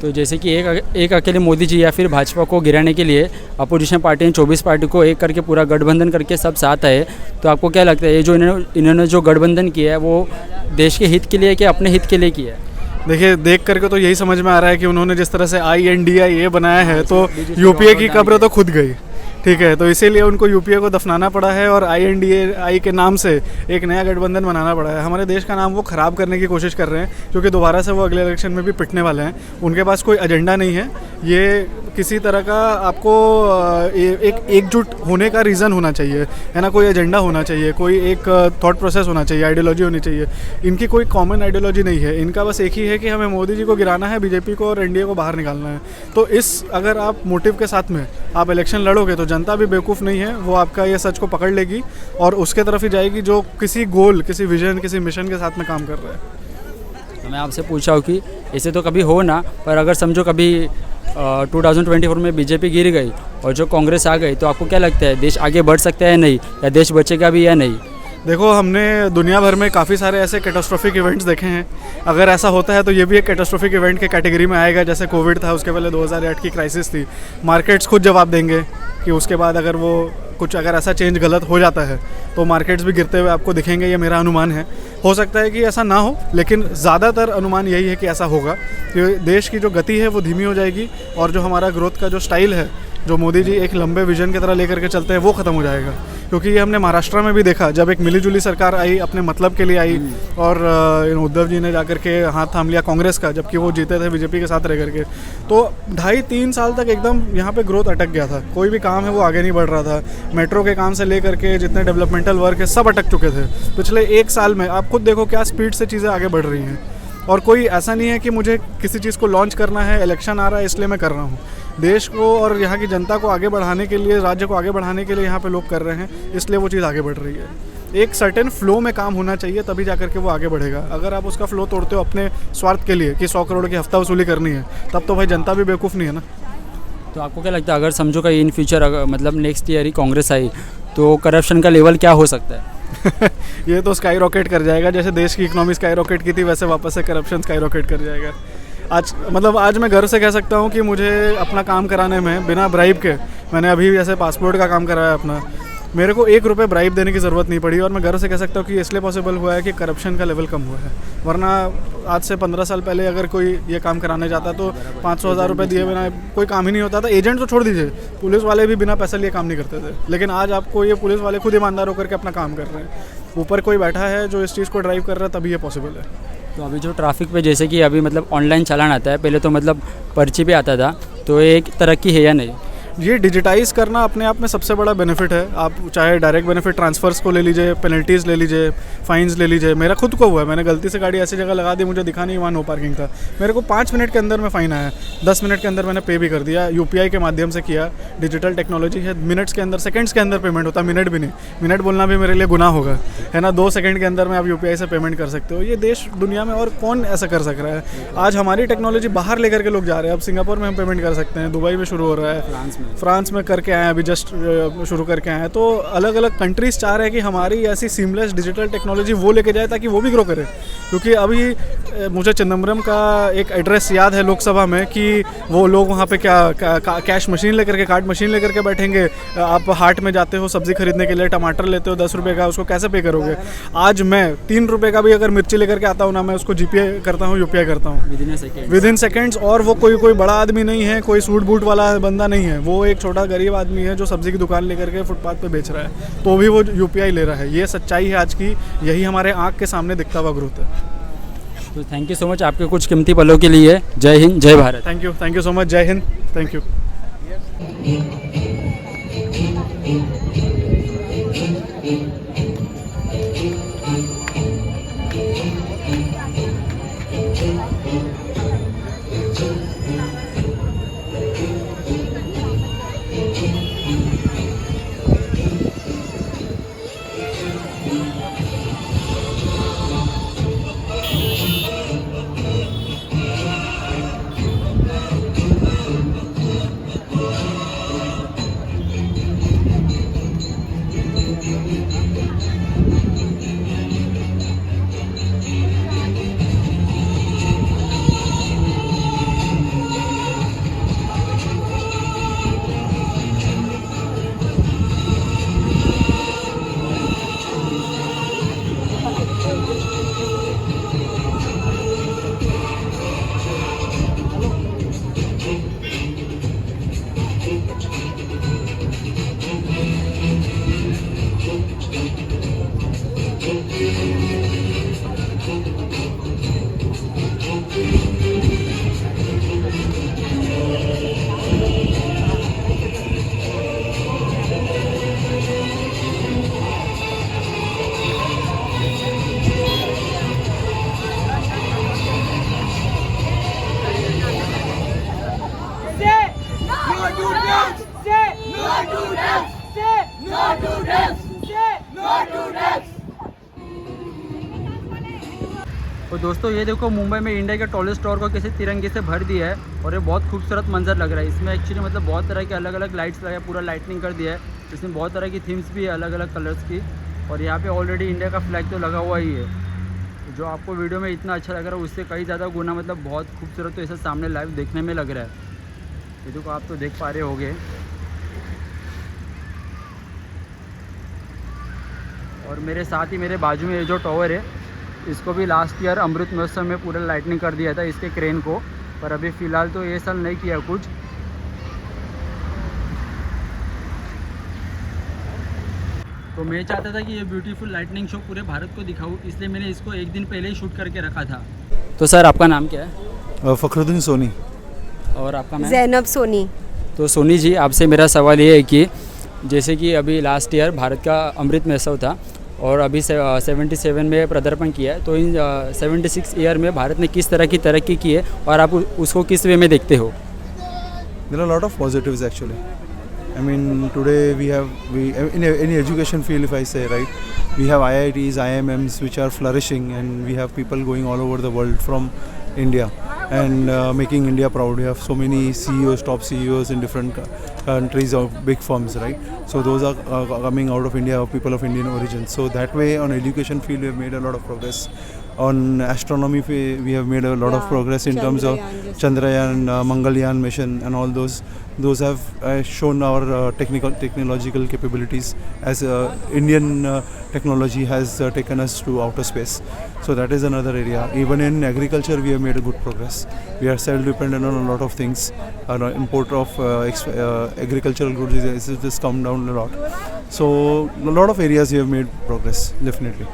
A: तो जैसे कि एक अकेले मोदी जी या फिर भाजपा को गिराने के लिए अपोजिशन पार्टी ने 24 पार्टी को एक करके पूरा गठबंधन करके सब साथ आए, तो आपको क्या लगता है ये जो इन्होंने जो गठबंधन किया है वो देश के हित के लिए कि अपने हित के लिए किया है?
D: देखिए, देख करके तो यही समझ में आ रहा है कि उन्होंने जिस तरह से INDIA बनाया है तो यूपीए की कब्र तो खुद गई, ठीक है। तो इसीलिए उनको यूपीए को दफनाना पड़ा है और INDIA के नाम से एक नया गठबंधन बनाना पड़ा है। हमारे देश का नाम वो ख़राब करने की कोशिश कर रहे हैं, क्योंकि दोबारा से वो अगले इलेक्शन में भी पिटने वाले हैं। उनके पास कोई एजेंडा नहीं है, ये किसी तरह का आपको एक एकजुट होने का रीज़न होना चाहिए, है ना, कोई एजेंडा होना चाहिए, कोई एक थॉट प्रोसेस होना चाहिए, आइडियोलॉजी होनी चाहिए। इनकी कोई कॉमन आइडियोलॉजी नहीं है, इनका बस एक ही है कि हमें मोदी जी को गिराना है, बीजेपी को और एनडीए को बाहर निकालना है। तो अगर आप मोटिव के साथ में आप इलेक्शन लड़ोगे तो जनता भी बेवकूफ़ नहीं है, वो आपका ये सच को पकड़ लेगी और उसके तरफ ही जाएगी जो किसी गोल, किसी विजन, किसी मिशन के साथ में काम कर रहा है।
A: तो मैं आपसे पूछा हूँ कि ऐसे तो कभी हो ना, पर अगर समझो कभी 2024 में बीजेपी गिर गई और जो कांग्रेस आ गई, तो आपको क्या लगता है देश आगे बढ़ सकता है या नहीं, या देश बचेगा भी या नहीं?
D: देखो, हमने दुनिया भर में काफ़ी सारे ऐसे कैटास्ट्रोफिक इवेंट्स देखे हैं। अगर ऐसा होता है तो ये भी एक कैटास्ट्रोफिक इवेंट के कैटेगरी में आएगा। जैसे कोविड था, उसके पहले 2008 की क्राइसिस थी। मार्केट्स खुद जवाब देंगे कि उसके बाद अगर वो कुछ अगर ऐसा चेंज गलत हो जाता है तो मार्केट्स भी गिरते हुए आपको दिखेंगे, ये मेरा अनुमान है। हो सकता है कि ऐसा ना हो, लेकिन ज़्यादातर अनुमान यही है कि ऐसा होगा कि देश की जो गति है वो धीमी हो जाएगी और जो हमारा ग्रोथ का जो स्टाइल है, जो मोदी जी एक लंबे विजन की तरह लेकर के चलते हैं, वो ख़त्म हो जाएगा। क्योंकि ये हमने महाराष्ट्र में भी देखा, जब एक मिलीजुली सरकार आई, अपने मतलब के लिए आई और उद्धव जी ने जाकर के हाथ थाम लिया कांग्रेस का, जबकि वो जीते थे बीजेपी के साथ रह करके। तो 2.5-3 साल तक एकदम यहाँ पे ग्रोथ अटक गया था, कोई भी काम है वो आगे नहीं बढ़ रहा था। मेट्रो के काम से लेकर के जितने डेवलपमेंटल वर्क है सब अटक चुके थे। पिछले 1 साल में आप खुद देखो क्या स्पीड से चीज़ें आगे बढ़ रही हैं। और कोई ऐसा नहीं है कि मुझे किसी चीज़ को लॉन्च करना है, इलेक्शन आ रहा है इसलिए मैं कर रहा हूँ। देश को और यहाँ की जनता को आगे बढ़ाने के लिए, राज्य को आगे बढ़ाने के लिए यहाँ पे लोग कर रहे हैं, इसलिए वो चीज़ आगे बढ़ रही है। एक सर्टेन फ्लो में काम होना चाहिए, तभी जाकर के वो आगे बढ़ेगा। अगर आप उसका फ्लो तोड़ते हो अपने स्वार्थ के लिए कि 100 करोड़ की हफ्ता वसूली करनी है, तब तो भाई जनता भी बेवकूफ़ नहीं है ना।
A: तो आपको क्या लगता है, अगर समझो कि इन फ्यूचर मतलब नेक्स्ट ईयर ही कांग्रेस आई, तो करप्शन का लेवल क्या हो सकता है?
D: ये तो स्काई रॉकेट कर जाएगा। जैसे देश की इकोनॉमी स्काई रॉकेट की थी, वैसे वापस से करप्शन स्काई रॉकेट कर जाएगा। आज मैं घर से कह सकता हूँ कि मुझे अपना काम कराने में बिना ब्राइब के, मैंने अभी जैसे पासपोर्ट का काम कराया अपना, मेरे को 1 रुपये ब्राइब देने की ज़रूरत नहीं पड़ी। और मैं घर से कह सकता हूँ कि इसलिए पॉसिबल हुआ है कि करप्शन का लेवल कम हुआ है। वरना आज से 15 साल पहले अगर कोई ये काम कराने जाता तो 500-1000 रुपये दिए बिना कोई काम ही नहीं होता था। एजेंट तो छोड़ दीजिए, पुलिस वाले भी बिना पैसे लिए काम नहीं करते थे। लेकिन आज आपको ये पुलिस वाले खुद ईमानदार होकर के अपना काम कर रहे हैं। ऊपर कोई बैठा है जो इस चीज़ को ड्राइव कर रहा है, तभी ये पॉसिबल है।
A: तो अभी जो ट्रैफिक पे जैसे कि अभी मतलब ऑनलाइन चालान आता है, पहले तो मतलब पर्ची पे आता था, तो एक तरक्की है या नहीं?
D: ये डिजिटाइज़ करना अपने आप में सबसे बड़ा बेनिफिट है। आप चाहे डायरेक्ट बेनिफिट ट्रांसफ़र्स को ले लीजिए, पेनल्टीज़ ले लीजिए, फ़ाइन्स ले लीजिए। मेरा खुद को हुआ है, मैंने गलती से गाड़ी ऐसी जगह लगा दी, मुझे दिखा नहीं वहाँ नो पार्किंग था, मेरे को 5 मिनट के अंदर में फ़ाइन आया। 10 मिनट के अंदर मैंने पे भी कर दिया, UPI के माध्यम से किया। डिजिटल टेक्नोलॉजी है, मिनट्स के अंदर, सेकंड्स के अंदर पेमेंट होता है, मिनट भी नहीं। मिनट बोलना भी मेरे लिए गुनाह होगा, है ना। 2 सेकंड के अंदर में आप UPI से पेमेंट कर सकते हो। ये देश दुनिया में और कौन ऐसा कर सक रहा है? आज हमारी टेक्नोलॉजी बाहर लेकर के लोग जा रहे हैं। अब सिंगापुर में हम पेमेंट कर सकते हैं, दुबई में शुरू हो रहा है, फ्रांस में करके आए, अभी जस्ट शुरू करके आए हैं। तो अलग अलग कंट्रीज़ चाह रहे हैं कि हमारी ऐसी सीमलेस डिजिटल टेक्नोलॉजी वो लेके जाए ताकि वो भी ग्रो करे। क्योंकि अभी मुझे चिदम्बरम का एक एड्रेस याद है लोकसभा में कि वो लोग वहाँ पे कैश मशीन लेकर के, कार्ड मशीन लेकर के बैठेंगे। आप हाट में जाते हो सब्ज़ी खरीदने के लिए, टमाटर लेते हो 10 रुपये का, उसको कैसे पे करोगे? आज मैं 3 रुपये का भी अगर मिर्ची लेकर के आता हूँ ना, मैं उसको GPay करता हूँ, UPI करता हूँ विदिन सेकेंड्स। और वो कोई बड़ा आदमी नहीं है, कोई सूट बूट वाला बंदा नहीं है, वो एक छोटा गरीब आदमी है जो सब्जी की दुकान लेकर के फुटपाथ पे बेच रहा है, तो भी वो UPI ले रहा है। ये सच्चाई है आज की, यही हमारे आँख के सामने दिखता हुआ ग्रोथ है।
A: तो थैंक यू सो मच आपके कुछ कीमती पलों के लिए। जय हिंद, जय Bharat.
D: Thank you so much. जय हिंद, थैंक यू।
A: तो दोस्तों ये देखो मुंबई में इंडिया के टॉलेस्ट टावर को कैसे तिरंगे से भर दिया है और ये बहुत खूबसूरत मंजर लग रहा है। इसमें एक्चुअली मतलब बहुत तरह के अलग अलग लाइट्स लगा है, पूरा लाइटनिंग कर दिया है। इसमें बहुत तरह की थीम्स भी है अलग अलग कलर्स की और यहाँ पे ऑलरेडी इंडिया का फ्लैग तो लगा हुआ ही है। जो आपको वीडियो में इतना अच्छा लग रहा है उससे कई ज़्यादा गुना मतलब बहुत खूबसूरत तो ऐसा सामने लाइव देखने में लग रहा है। ये देखो आप तो देख पा रहे होगे। और मेरे साथ ही मेरे बाजू में ये जो टावर है इसको भी लास्ट ईयर अमृत महोत्सव में पूरा लाइटनिंग कर दिया था इसके क्रेन को, पर अभी फ़िलहाल तो ये साल नहीं किया कुछ। तो मैं चाहता था कि ये ब्यूटीफुल लाइटनिंग शो पूरे भारत को दिखाऊं, इसलिए मैंने इसको एक दिन पहले ही शूट करके रखा था। तो सर आपका नाम क्या है?
J: फ़खरुद्दीन सोनी।
A: और आपका नाम?
C: जैनब सोनी।
A: तो सोनी जी आपसे मेरा सवाल ये है कि जैसे कि अभी लास्ट ईयर भारत का अमृत महोत्सव था और अभी 77 में पदार्पण किया है, तो इन 76 ईयर में भारत ने किस तरह की तरक्की की है और आप उसको किस वे में देखते हो?
J: There are a lot of positives actually. I mean today we in any education field, if I say right, we have IITs, IMMs which are flourishing, and we have people going all over the world from India and making India proud. We have so many CEOs, top CEOs in different countries of big firms, right? So those are coming out of India, people of Indian origin. So that way on education field we have made a lot of progress. On astronomy we have made a lot of progress in terms of Chandrayaan, Mangalyaan mission and all those. Those have shown our technological capabilities as Indian technology has taken us to outer space. So that is another area. Even in agriculture we have made a good progress. We are self-dependent on a lot of things. Import of agricultural goods has just come down a lot. So a lot of areas we have made progress, definitely.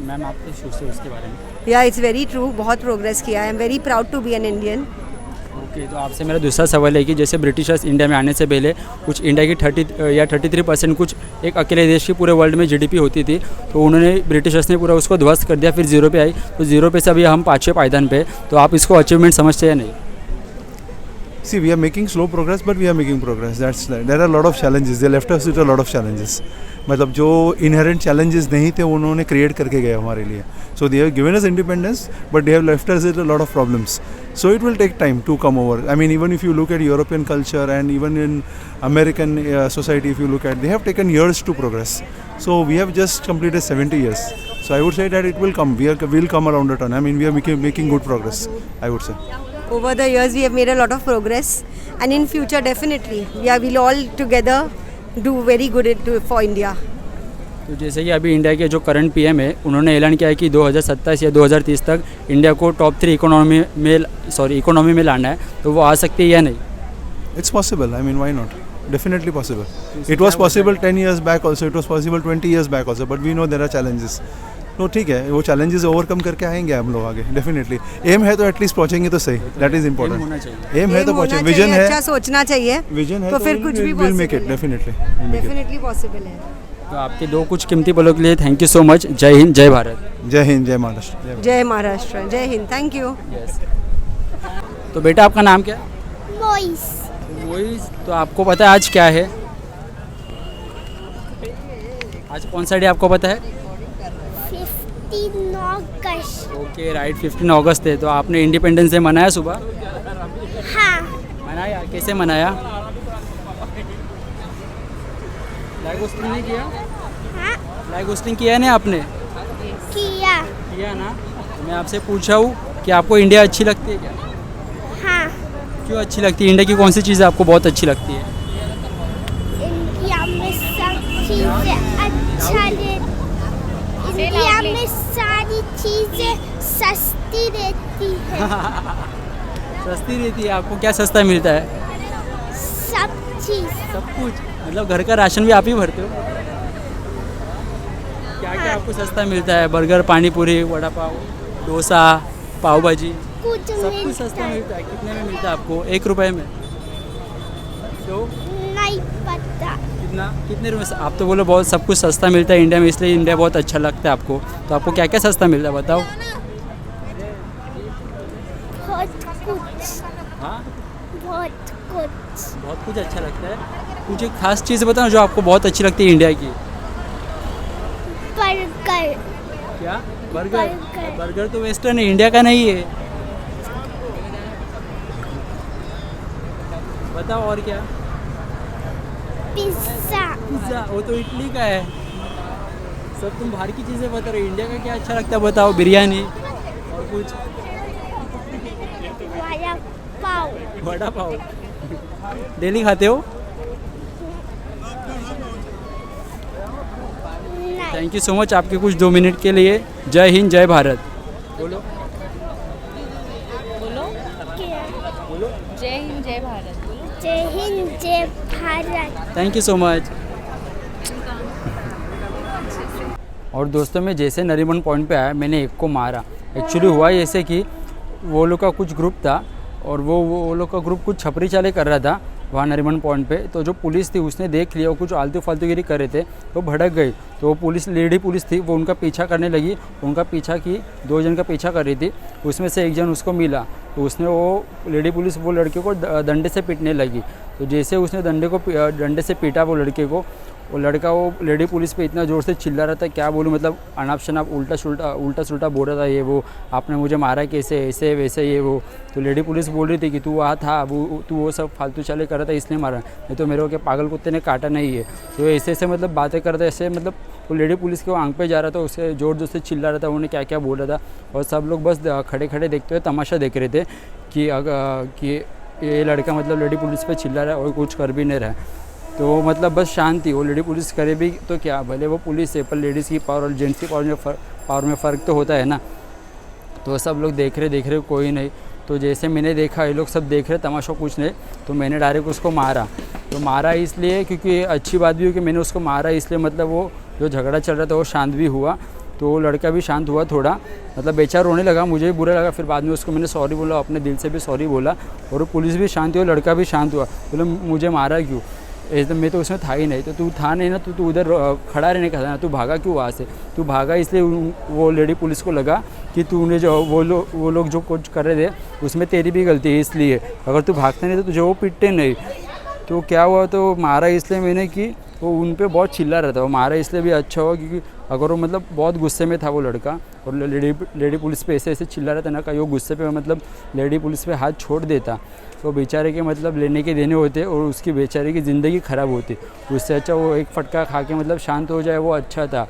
A: Ma'am आप कुछ सोचते हो उसके बारे में?
C: या it's very true, बहुत progress किया है। I am very proud to be an Indian.
A: Okay, तो आपसे मेरा दूसरा सवाल है कि जैसे ब्रिटिशर्स इंडिया में आने से पहले कुछ इंडिया की 30 या 33% कुछ एक अकेले देश की पूरे वर्ल्ड में जीडीपी होती थी, तो उन्होंने ब्रिटिशर्स ने पूरा उसको ध्वस्त कर दिया, फिर जीरो पे आई, तो जीरो पे से अभी हम 5वें पायदान पे। तो आप इसको अचीवमेंट समझते हैं या नहीं?
J: See, we are making slow progress, but we are making progress. There are a lot of challenges. They left us with a lot of challenges. मतलब जो inherent challenges नहीं थे उन्होंने create करके गए हमारे लिए. So they have given us independence, but they have left us with a lot of problems. So it will take time to come over. I mean, even if you look at European culture and even in American society, if you look at, they have taken years to progress. So we have just completed 70 years. So I would say that it will come. We'll come around the turn. I mean, we are making good progress, I would say.
C: Over the years we have made a lot of progress, and in future definitely we'll all together do very good for India.
A: तो जैसे कि अभी India के जो current PM है उन्होंने ऐलान किया है कि 2027 या 2030 तक इंडिया को टॉप 3 इकोनॉमी में लाना है, तो वो आ सकती है या नहीं?
J: It's possible. I mean, why not? Definitely possible. It was possible 10 years back also. It was possible 20 years back also. But we know there are challenges. तो ठीक है, वो चैलेंजेस ओवरकम करके आएंगे हम लोग आगे, डेफिनेटली। एम है तो एटलीस्ट पहुंचेंगे तो सही, दैट इज इम्पोर्टेंट। एम है तो पहुंचे, विजन है,
C: अच्छा सोचना चाहिए,
J: विजन है
C: तो फिर कुछ भी
J: will make it, definitely
C: possible है।
A: तो आपके दो कुछ कीमती पलों के लिए थैंक यू सो मच। जय हिंद, जय भारत।
J: जय हिंद, जय महाराष्ट्र।
C: जय महाराष्ट्र, जय हिंद, थैंक यू।
A: तो बेटा आपका नाम क्या है?
F: मोइस।
A: मोइस। तो आपको पता है आज क्या है? आज कौन सा डे आपको पता है?
F: 15 अगस्त।
A: ओके राइट, 15 अगस्त है। तो आपने इंडिपेंडेंस डे मनाया सुबह?
F: हाँ
A: मनाया। कैसे मनाया? फ्लैग होस्टिंग नहीं किया?
F: हाँ
A: फ्लैग होस्टिंग किया नहीं आपने? किया ना। तो मैं आपसे पूछा हूँ कि आपको इंडिया अच्छी लगती है क्या?
F: हाँ।
A: क्यों अच्छी लगती है? इंडिया की कौन सी चीज़ें आपको बहुत अच्छी लगती है?
F: इंडिया में सब चीज़ें अच्छा इंडिया में सारी चीज़ें सस्ती रहती है।
A: सस्ती रहती है? आपको क्या सस्ता मिलता है?
F: सब चीज़।
A: सब कुछ? मतलब घर का राशन भी आप ही भरते हो? क्या क्या आपको सस्ता मिलता है? बर्गर, पानी पूरी, वड़ा पाव, डोसा, पाव भाजी, सब कुछ सस्ता मिलता है। कितने में मिलता है आपको? 1 रुपए में? तो
F: नहीं पता
A: कितने रुपए से? आप तो बोलो बहुत सब कुछ सस्ता मिलता है इंडिया में, इसलिए इंडिया बहुत अच्छा लगता है आपको। तो आपको क्या क्या सस्ता मिलता है बताओ?
F: बहुत कुछ।
A: हाँ,
F: बहुत कुछ
A: अच्छा लगता है। कुछ एक खास चीज़ बताओ जो आपको बहुत अच्छी लगती है इंडिया की।
F: बर्गर।
A: क्या? बर्गर? बर्गर तो वेस्टर्न है, इंडिया का नहीं है। बताओ और क्या?
F: पिज्ज़ा।
A: पिज्ज़ा वो तो इटली का है। सब तुम बाहर की चीज़ें बता रहे हो, इंडिया का क्या अच्छा लगता है बताओ। बिरयानी और कुछ?
F: वड़ा पाव।
A: वड़ा पाव डेली खाते हो?
F: नहीं।
A: थैंक यू सो मच आपके कुछ 2 मिनट के लिए। जय हिंद जय भारत। बोलो
F: क्या?
K: जय हिंद जय भारत।
F: जय हिंद जय Bharat.
A: Thank you so much. और दोस्तों मैं जैसे नरीमन पॉइंट पे आया मैंने एक को मारा। एक्चुअली हुआ ऐसे कि वो लोग का कुछ ग्रुप था और वो लोग का ग्रुप कुछ छपरी चाले कर रहा था वहाँ नरीमन पॉइंट पे। तो जो पुलिस थी उसने देख लिया, वो कुछ आलतू फालतूगिरी कर रहे थे तो भड़क गई। तो वो पुलिस लेडी पुलिस थी वो उनका पीछा करने लगी, उनका पीछा की 2 जन का पीछा कर रही थी। उसमें से एक जन उसको मिला तो उसने वो लेडी पुलिस वो लड़के को डंडे से पीटने लगी। तो जैसे उसने डंडे से पीटा वो लड़के को, वो लड़का वो लेडी पुलिस पे इतना ज़ोर से चिल्ला रहा था, क्या बोलूँ, मतलब अनाप शनाप उल्टा सुल्टा बोल रहा था। ये वो आपने मुझे मारा कैसे, ऐसे वैसे ये वो। तो लेडी पुलिस बोल रही थी कि तू वहाँ था, तू वो सब फालतू चाले कर रहा था इसलिए मारा, नहीं तो मेरे को क्या पागल कुत्ते ने काटा नहीं है। तो ऐसे मतलब बातें करते ऐसे मतलब वो लेडी पुलिस के वो आंख पे जा रहा था, उसे ज़ोर से चिल्ला रहा था, उन्हें क्या क्या बोल रहा था। और सब लोग बस खड़े खड़े देखते हुए तमाशा देख रहे थे कि ये लड़का मतलब लेडी पुलिस पे चिल्ला रहा है और कुछ कर भी नहीं रहा है। तो मतलब बस शांति। वो लेडी पुलिस करे भी तो क्या, भले वो पुलिस है पर लेडीज़ की पावर और जेंट्स की पावर में फ़र्क तो होता है ना। तो सब लोग देख रहे कोई नहीं। तो जैसे मैंने देखा ये लोग सब देख रहे तमाशा कुछ नहीं, तो मैंने डायरेक्ट उसको मारा। तो मारा इसलिए क्योंकि अच्छी बात भी हुई कि मैंने उसको मारा, इसलिए मतलब वो जो झगड़ा चल रहा था वो शांत भी हुआ। तो वो लड़का भी शांत हुआ थोड़ा, मतलब बेचारा रोने लगा, मुझे भी बुरा लगा। फिर बाद में उसको मैंने सॉरी बोला, अपने दिल से भी सॉरी बोला और वो पुलिस भी शांत हुई, लड़का भी शांत हुआ। बोले मुझे मारा क्यों, एकदम मैं तो उसमें था ही नहीं। तो तू था नहीं ना, तो तू उधर खड़ा रहने का था ना, तू भागा क्यों वहाँ से? तू भागा इसलिए वो लेडी पुलिस को लगा कि तूने जो वो लोग जो कुछ कर रहे थे उसमें तेरी भी गलती है, इसलिए अगर तू भागते नहीं तो तुझे वो पिटते नहीं। तो क्या हुआ, तो मारा इसलिए मैंने कि वो उन पे बहुत चिल्ला रहा था। वो मारा इसलिए भी अच्छा हुआ क्योंकि अगर वो मतलब बहुत गुस्से में था वो लड़का और लेडी पुलिस पे ऐसे चिल्ला रहा था ना, कहीं वो गुस्से पे मतलब लेडी पुलिस पे हाथ छोड़ देता तो बेचारे के मतलब लेने के देने होते और उसकी बेचारे की ज़िंदगी ख़राब होती। उससे अच्छा वो एक फटका खा के मतलब शांत हो जाए, वो अच्छा था।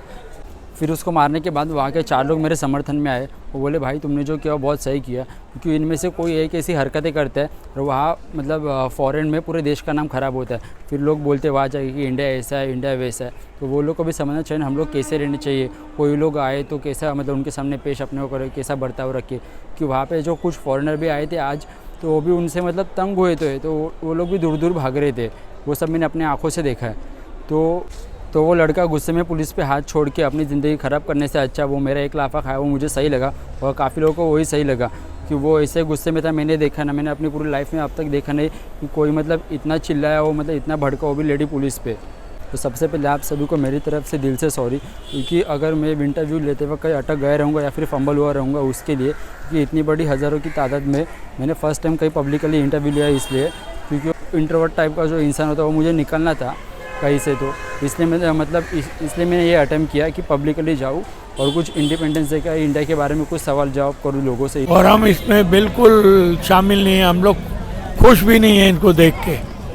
A: फिर उसको मारने के बाद वहाँ के 4 लोग मेरे समर्थन में आए। वो बोले भाई तुमने जो किया बहुत सही किया, क्योंकि इनमें से कोई एक ऐसी हरकतें करता है और वहाँ मतलब फ़ॉरेन में पूरे देश का नाम ख़राब होता है। फिर लोग बोलते वहाँ जाके कि इंडिया ऐसा है, इंडिया वैसा है। तो वो लोग को भी समझना चाहिए हम लोग कैसे रहने चाहिए। कोई लोग आए तो कैसा मतलब उनके सामने पेश अपने को करे, कैसा बर्ताव रखे। कि वहाँ पर जो कुछ फॉरेनर भी आए थे आज, तो वो भी उनसे मतलब तंग हुए थे, तो वो लोग भी दूर दूर भाग रहे थे। वो सब मैंने अपने आँखों से देखा है। तो वो लड़का गुस्से में पुलिस पे हाथ छोड़ के अपनी ज़िंदगी ख़राब करने से अच्छा वो मेरा एक लाफा खाया, वो मुझे सही लगा और काफ़ी लोगों को वही सही लगा कि वो ऐसे गुस्से में था। मैंने देखा ना, मैंने अपनी पूरी लाइफ में अब तक देखा नहीं कि कोई मतलब इतना चिल्लाया हो, मतलब इतना भड़का, वो भी लेडी पुलिस पे। तो सबसे पहले आप सभी को मेरी तरफ से दिल से सॉरी, क्योंकि अगर मैं इंटरव्यू लेते वक्त कहीं अटक गया रहूँगा या फिर फंबल हुआ रहूँगा उसके लिए, कि इतनी बड़ी हज़ारों की तादाद में मैंने फ़र्स्ट टाइम कहीं पब्लिकली इंटरव्यू लिया, इसलिए क्योंकि इंट्रोवर्ट टाइप का जो इंसान होता है वो मुझे निकलना था कहीं से। तो इसलिए मैंने मतलब इसलिए मैंने ये अटेम्प्ट किया कि पब्लिकली जाऊँ और कुछ इंडिपेंडेंस डे का इंडिया के बारे में कुछ सवाल जवाब करूँ लोगों से।
L: और हम इसमें बिल्कुल शामिल नहीं हैं, हम लोग खुश भी नहीं हैं इनको देख के।